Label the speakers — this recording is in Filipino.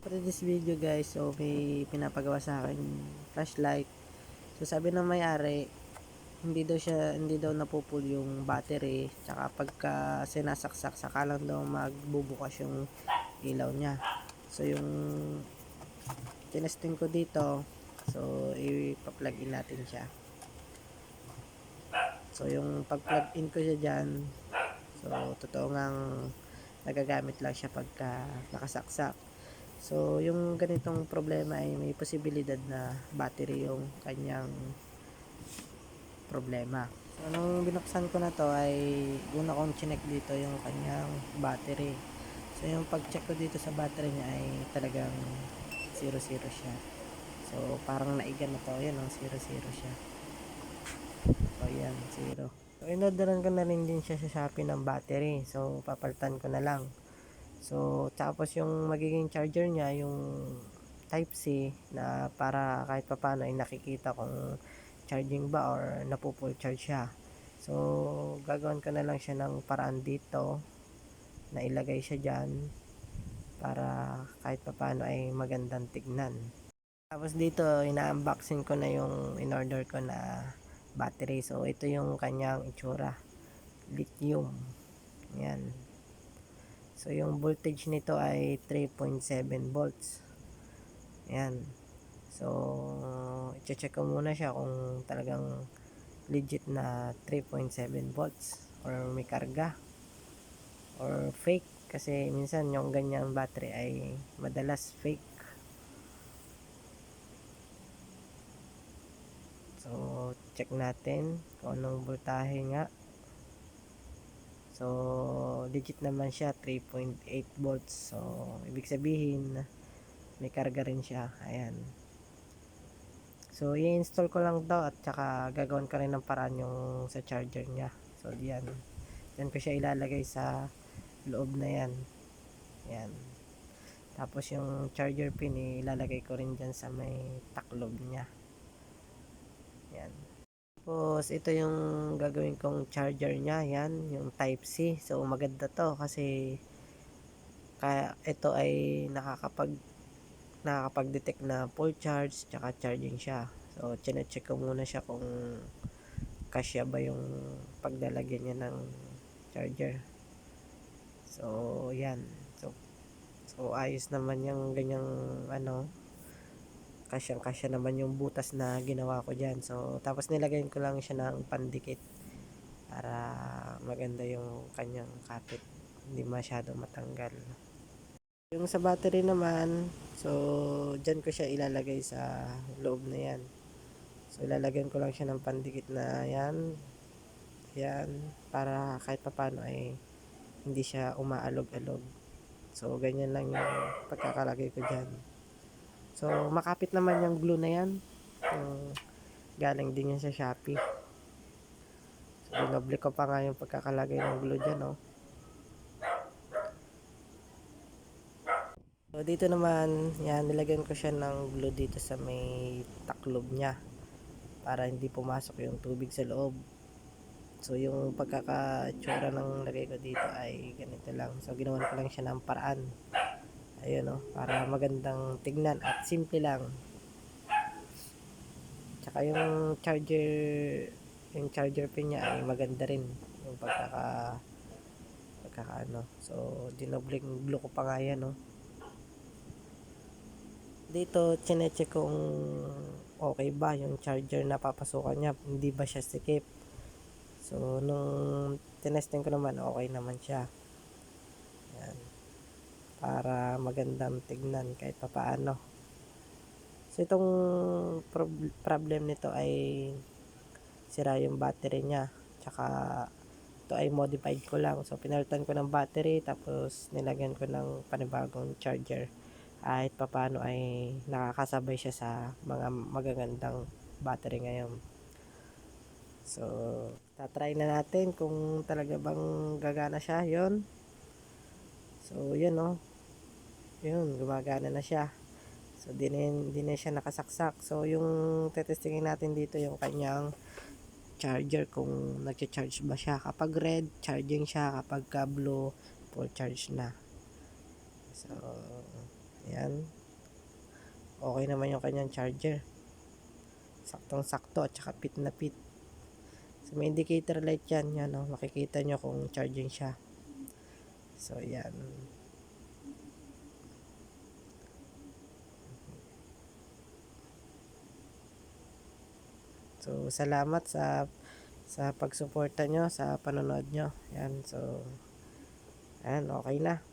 Speaker 1: For this video guys, so may pinapagawa sa akin flashlight. So sabi ng may-ari, hindi daw napupul yung battery, tsaka pagka sinasaksak saka lang daw magbubukas yung ilaw niya. So yung tinesting ko dito, so ipa-plug in natin siya. So yung pag-plug in ko siya diyan, so totoo ngang nagagamit lang siya pagka nakasaksak. So, yung ganitong problema ay may posibilidad na battery yung kanyang problema. So, nung binuksan ko na to ay una kong chinek dito yung kanyang battery. So, yung pag-check ko dito sa battery niya ay talagang 0-0 siya. So, parang naigan na to. Yan, 0-0 siya. So, yan, 0. So, inorderan ko na rin din siya sa Shopee ng battery. So, papalitan ko na lang. So, tapos yung magiging charger niya, yung Type-C na para kahit papaano ay nakikita kung charging ba or napupull charge siya. So, gagawin ko na lang siya ng paraan dito na ilagay siya dyan para kahit papaano ay magandang tignan. Tapos dito, ina-unboxing ko na yung in-order ko na battery. So, ito yung kanyang itsura. Lithium. Yan. So, yung voltage nito ay 3.7 volts. Ayan. So, i-check ko muna siya kung talagang legit na 3.7 volts or may karga or fake. Kasi minsan yung ganyang battery ay madalas fake. So, check natin kung anong voltahe nga. So, legit naman siya 3.8 volts. So, ibig sabihin may karga rin siya. Ayan. So, i-install ko lang daw at saka gagawin ko rin ng paraan yung sa charger niya. So, diyan. Diyan ko siya ilalagay sa loob na yan. Ayan. Tapos yung charger pin ilalagay ko rin dyan sa may taklob niya. Ayan. Tapos, ito yung gagawin kong charger niya. Ayan, yung Type-C. So, maganda to kasi kaya ito ay nakakapag-detect na full charge tsaka charging siya. So, chine-check ko muna siya kung kasya ba yung paglalagyan niya ng charger. So, yan. So ayos naman yung ganyang kasyang-kasya naman yung butas na ginawa ko dyan. So, tapos nilagyan ko lang siya ng pandikit para maganda yung kanyang kapit. Hindi masyado matanggal. Yung sa battery naman, so, dyan ko siya ilalagay sa loob na yan. So, ilalagyan ko lang siya ng pandikit na yan. Yan. Para kahit papano ay hindi siya umaalog-alog. So, ganyan lang yung pagkakalagay ko dyan. So, makapit naman yung glue na yan. Galing din yan sa Shopee. So, dinoble ko pa nga yung pagkakalagay ng glue dyan, oh. So, dito naman, yan, nilagyan ko siya ng glue dito sa may taklob niya para hindi pumasok yung tubig sa loob. So, yung pagkakatsura ng lagay ko dito ay ganito lang. So, ginawan ko lang siya ng paraan. Ayun, oh, para magandang tignan at simple lang. Tsaka yung charger pin niya ay maganda rin. Yung pagkakaano. So, dinobling glue ko pa nga yan, oh. Dito, chinecheck kung okay ba yung charger na papasukan niya. Hindi ba siya sikip. So, nung tinesting ko naman, okay naman siya. Yan. Para magandang tignan kahit papaano. So, itong problem nito ay sira yung battery niya. Tsaka, ito ay modified ko lang. So, pinalitan ko ng battery tapos nilagyan ko ng panibagong charger. Kahit papaano ay nakakasabay siya sa mga magagandang battery ngayon. So, tatry na natin kung talaga bang gagana siya. Yun. So, yun, oh. Yun, gumagana na siya. So, di na siya nakasaksak. So, yung tetestingin natin dito yung kanyang charger kung nag-charge ba siya. Kapag red, charging siya. Kapag blue, full charge na. So, yan. Yan. Okay naman yung kanyang charger. Saktong sakto at saka fit na fit. So may indicator light yan. Yan o. Makikita nyo kung charging siya. So yan. So salamat sa pagsuporta nyo, sa panonood nyo. Yan. So ayan, okay na.